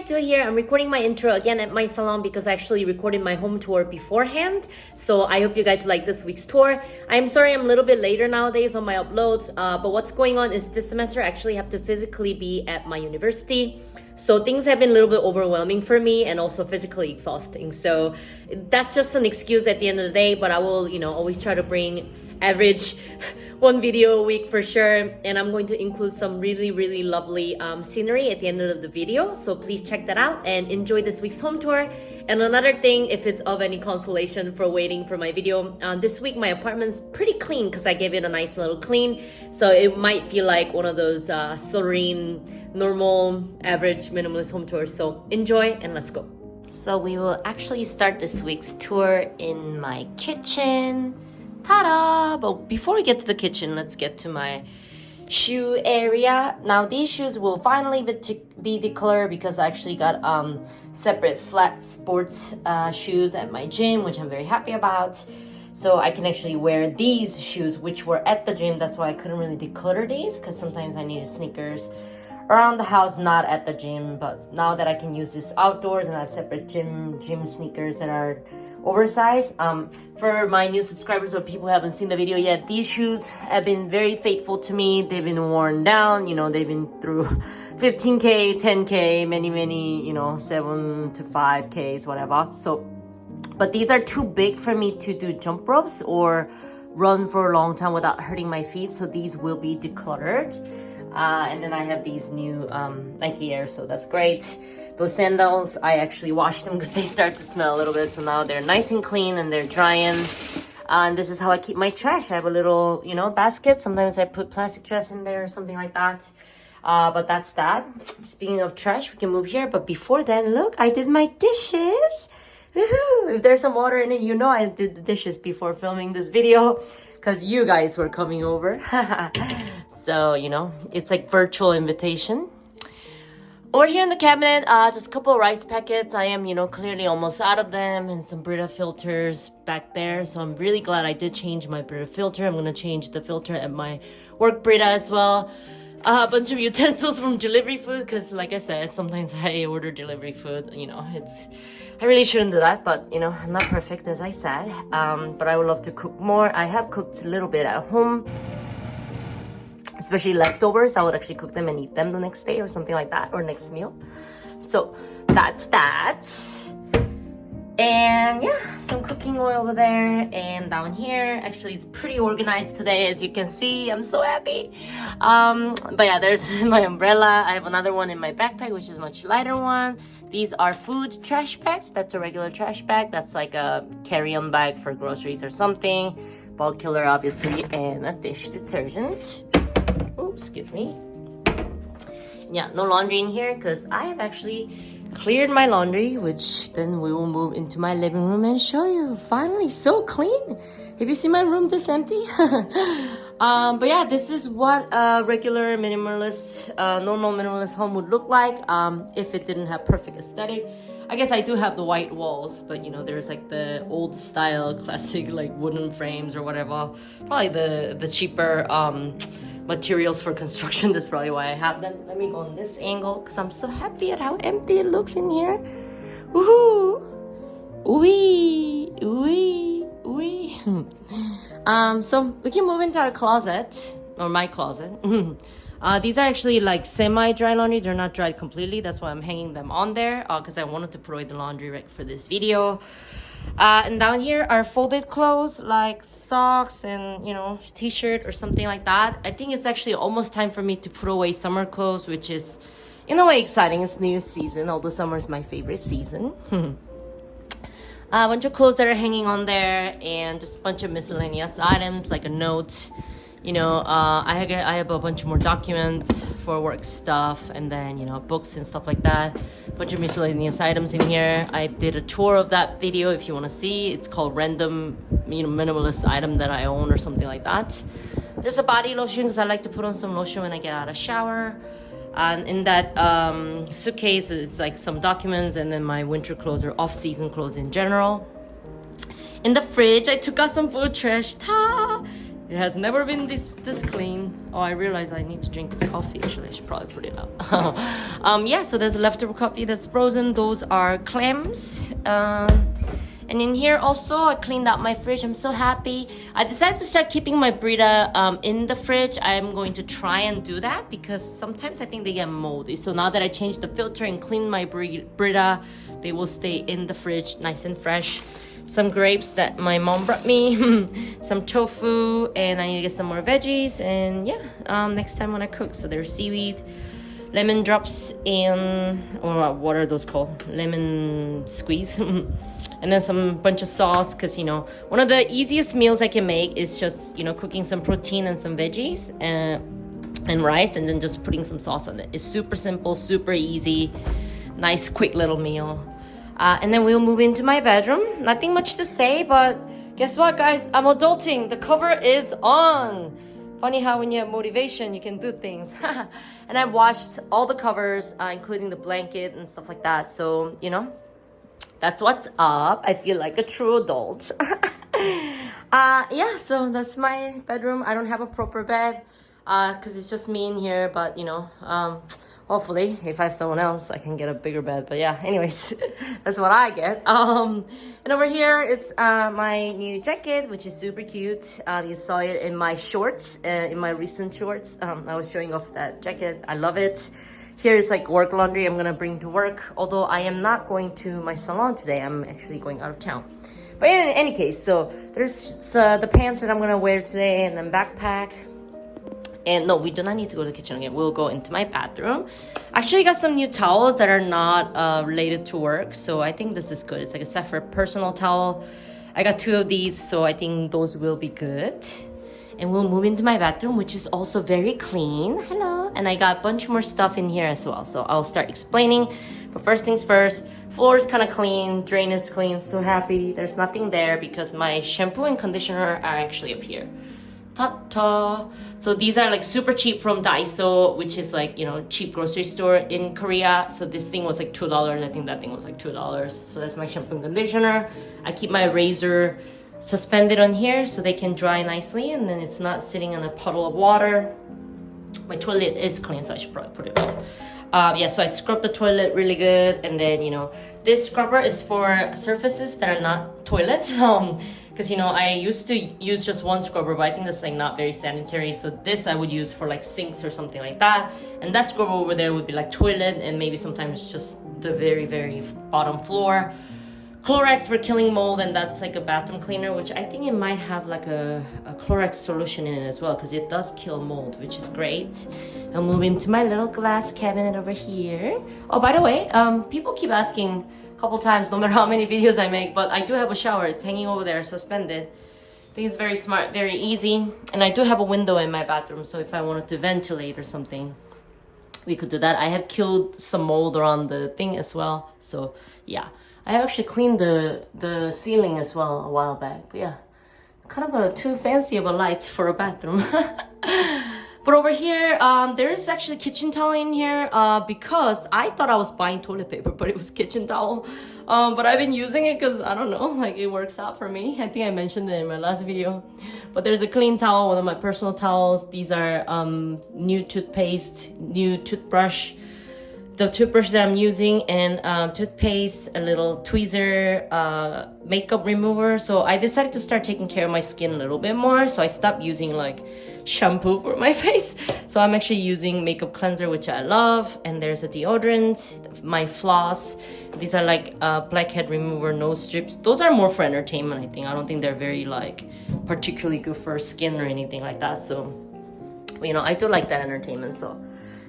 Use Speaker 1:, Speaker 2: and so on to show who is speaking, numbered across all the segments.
Speaker 1: Joy here. I'm recording my intro again at my salon because I actually recorded my home tour beforehand. So I hope you guys like this week's tour. I'm sorry I'm a little bit later nowadays on my uploads, but what's going on is this semester I actually have to physically be at my university. So things have been a little bit overwhelming for me and also physically exhausting. So that's just an excuse at the end of the day, but I will, always try to bring average one video a week for sure, and I'm going to include some really lovely scenery at the end of the video, so please check that out and enjoy this week's home tour. And another thing, if it's of any consolation for waiting for my video, this week my apartment's pretty clean because I gave it a nice little clean, so it might feel like one of those serene, normal, average minimalist home tours. So enjoy and let's go. So we will actually start this week's tour in my kitchen. Ta-da! But before we get to the kitchen, let's get to my shoe area. Now these shoes will finally be decluttered because I actually got separate flat sports shoes at my gym, which I'm very happy about. So I can actually wear these shoes, which were at the gym. That's why I couldn't really declutter these, because sometimes I needed sneakers around the house, not at the gym. But now that I can use this outdoors and I have separate gym sneakers that are oversized. For my new subscribers or people who haven't seen the video yet, these shoes have been very faithful to me. They've been worn down, they've been through 15K, 10K, many, 7 to 5Ks, whatever. So, but these are too big for me to do jump ropes or run for a long time without hurting my feet. So these will be decluttered. And then I have these new Nike Air, so that's great. Those sandals, I actually washed them because they start to smell a little bit. So now they're nice and clean and they're drying. And this is how I keep my trash. I have a little, basket. Sometimes I put plastic trash in there or something like that. But that's that. Speaking of trash, we can move here. But before then, look, I did my dishes. Woohoo! If there's some water in it, I did the dishes before filming this video because you guys were coming over. So, it's like virtual invitation. Over here in the cabinet, just a couple of rice packets. I am, clearly almost out of them, and some Brita filters back there. So I'm really glad I did change my Brita filter. I'm going to change the filter at my work Brita as well. A bunch of utensils from delivery food, because like I said, sometimes I order delivery food. I really shouldn't do that, but I'm not perfect, as I said. But I would love to cook more. I have cooked a little bit at home, especially leftovers. I would actually cook them and eat them the next day or something like that, or next meal. So that's that. And yeah, some cooking oil over there. And down here, actually it's pretty organized today, as you can see. I'm so happy. But yeah, there's my umbrella. I have another one in my backpack, which is a much lighter one. These are food trash bags. That's a regular trash bag. That's like a carry-on bag for groceries or something. Bug killer, obviously, and a dish detergent. Oh, excuse me. Yeah, no laundry in here because I have actually cleared my laundry, which then we will move into my living room and show you. Finally, so clean. Have you seen my room this empty? But yeah, this is what a regular minimalist, normal minimalist home would look like if it didn't have perfect aesthetic. I guess I do have the white walls, but there's like the old style classic like wooden frames or whatever. Probably the cheaper materials for construction. That's probably why I have them. Let me go on this angle because I'm so happy at how empty it looks in here. Woohoo! Wee! Wee! Wee! So we can move into our closet, or my closet. These are actually like semi-dry laundry. They're not dried completely. That's why I'm hanging them on there because I wanted to put away the laundry rack for this video. And down here are folded clothes like socks and t-shirt or something like that. I think it's actually almost time for me to put away summer clothes, which is in a way exciting. It's new season, although summer is my favorite season. A bunch of clothes that are hanging on there, and just a bunch of miscellaneous items like a note. I have a bunch more documents for work stuff, and then books and stuff like that. A bunch of miscellaneous items in here. I did a tour of that video if you want to see. It's called random minimalist item that I own or something like that. There's a body lotion because I like to put on some lotion when I get out of shower. And in that suitcase is like some documents, and then my winter clothes or off-season clothes in general. In the fridge, I took out some food trash. It has never been this clean. Oh, I realized I need to drink this coffee. Actually, I should probably put it up. Yeah, so there's leftover coffee that's frozen. Those are clams. And in here also, I cleaned out my fridge. I'm so happy. I decided to start keeping my Brita in the fridge. I'm going to try and do that because sometimes I think they get moldy. So now that I changed the filter and cleaned my Brita, they will stay in the fridge nice and fresh. Some grapes that my mom brought me, some tofu, and I need to get some more veggies. And yeah, next time when I cook. So there's seaweed, lemon drops, and or what are those called? Lemon squeeze. And then some bunch of sauce, because you know one of the easiest meals I can make is just cooking some protein and some veggies and rice, and then just putting some sauce on it. It's super simple, super easy, nice quick little meal. And then we'll move into my bedroom. Nothing much to say, but guess what, guys? I'm adulting. The cover is on. Funny how when you have motivation, you can do things. And I washed all the covers, including the blanket and stuff like that. So, that's what's up. I feel like a true adult. Yeah, so that's my bedroom. I don't have a proper bed because it's just me in here. But, hopefully, if I have someone else, I can get a bigger bed. But yeah, anyways, that's what I get. And over here, it's my new jacket, which is super cute. You saw it in my shorts, in my recent shorts. I was showing off that jacket. I love it. Here is like work laundry I'm gonna bring to work. Although I am not going to my salon today. I'm actually going out of town. But in any case, so there's the pants that I'm gonna wear today, and then backpack. And no, we do not need to go to the kitchen again. We'll go into my bathroom. Actually, I got some new towels that are not related to work. So I think this is good. It's like a separate personal towel. I got 2 of these, so I think those will be good. And we'll move into my bathroom, which is also very clean. Hello. And I got a bunch more stuff in here as well. So I'll start explaining. But first things first, floor is kind of clean. Drain is clean. So happy. There's nothing there because my shampoo and conditioner are actually up here. Ta-ta. So these are like super cheap from Daiso, which is like, cheap grocery store in Korea. So this thing was like $2. I think that thing was like $2. So that's my shampoo and conditioner. I keep my razor suspended on here so they can dry nicely, and then it's not sitting in a puddle of water. My toilet is clean, so I should probably put it on. Yeah, so I scrub the toilet really good, and then this scrubber is for surfaces that are not toilet. Because I used to use just one scrubber, but I think that's like not very sanitary. So this I would use for like sinks or something like that, and that scrubber over there would be like toilet, and maybe sometimes just the very, very bottom floor. Clorox for killing mold, and that's like a bathroom cleaner, which I think it might have like a Clorox solution in it as well, because it does kill mold, which is great. I'll move into my little glass cabinet over here. Oh, by the way, people keep asking a couple times, no matter how many videos I make, but I do have a shower. It's hanging over there, suspended. I think it's very smart, very easy. And I do have a window in my bathroom, so if I wanted to ventilate or something, we could do that. I have killed some mold around the thing as well, so yeah. I actually cleaned the ceiling as well a while back. But yeah, kind of too fancy of a light for a bathroom. But over here, there is actually kitchen towel in here because I thought I was buying toilet paper, but it was kitchen towel. But I've been using it because, I don't know, like it works out for me. I think I mentioned it in my last video. But there's a clean towel, one of my personal towels. These are new toothpaste, new toothbrush. The toothbrush that I'm using, and toothpaste, a little tweezer, makeup remover. So I decided to start taking care of my skin a little bit more. So I stopped using like shampoo for my face. So I'm actually using makeup cleanser, which I love. And there's a deodorant, my floss. These are like blackhead remover, nose strips. Those are more for entertainment, I think. I don't think they're very like particularly good for skin or anything like that. So, I do like that entertainment. So.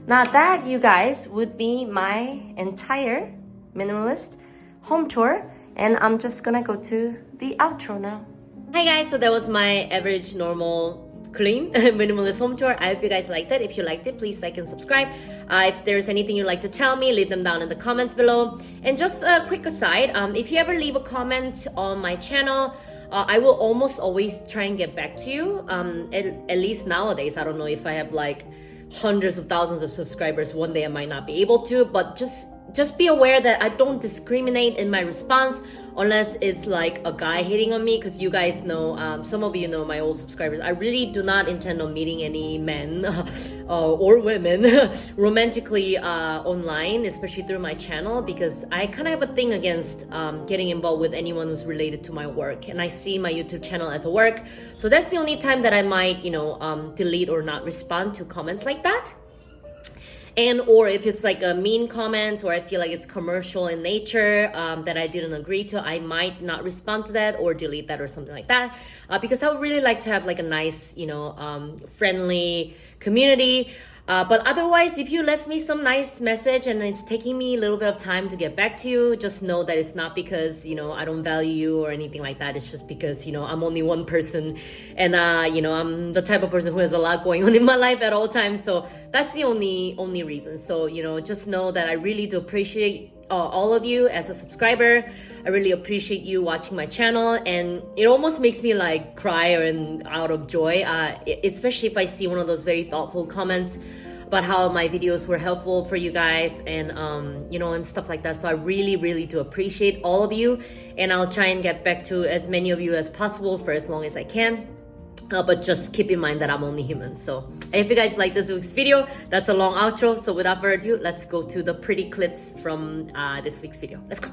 Speaker 1: Now that, you guys, would be my entire minimalist home tour, and I'm just gonna go to the outro now. Hi guys, so that was my average, normal, clean minimalist home tour. I hope you guys liked it. If you liked it, please like and subscribe. If there's anything you'd like to tell me, leave them down in the comments below. And just a quick aside, if you ever leave a comment on my channel, I will almost always try and get back to you. At least nowadays, I don't know if I have like hundreds of thousands of subscribers. One day I might not be able to, but just just be aware that I don't discriminate in my response unless it's like a guy hitting on me, because you guys know, some of you know, my old subscribers, I really do not intend on meeting any men or women romantically online, especially through my channel, because I kind of have a thing against getting involved with anyone who's related to my work, and I see my YouTube channel as a work. So that's the only time that I might, you know, delete or not respond to comments like that. And or if it's like a mean comment, or I feel like it's commercial in nature, that I didn't agree to, I might not respond to that or delete that or something like that, because I would really like to have like a nice, you know, friendly community. But otherwise, if you left me some nice message and it's taking me a little bit of time to get back to you, just know that it's not because, you know, I don't value you or anything like that. It's just because, you know, I'm only one person, and you know, I'm the type of person who has a lot going on in my life at all times. So that's the only reason. So, you know, just know that I really do appreciate all of you as a subscriber. I really appreciate you watching my channel, and it almost makes me like cry and out of joy, especially if I see one of those very thoughtful comments about how my videos were helpful for you guys, and you know, and stuff like that. So I really do appreciate all of you, and I'll try and get back to as many of you as possible for as long as I can. But just keep in mind that I'm only human. So if you guys like this week's video, that's a long outro. So without further ado, let's go to the pretty clips from this week's video. Let's go.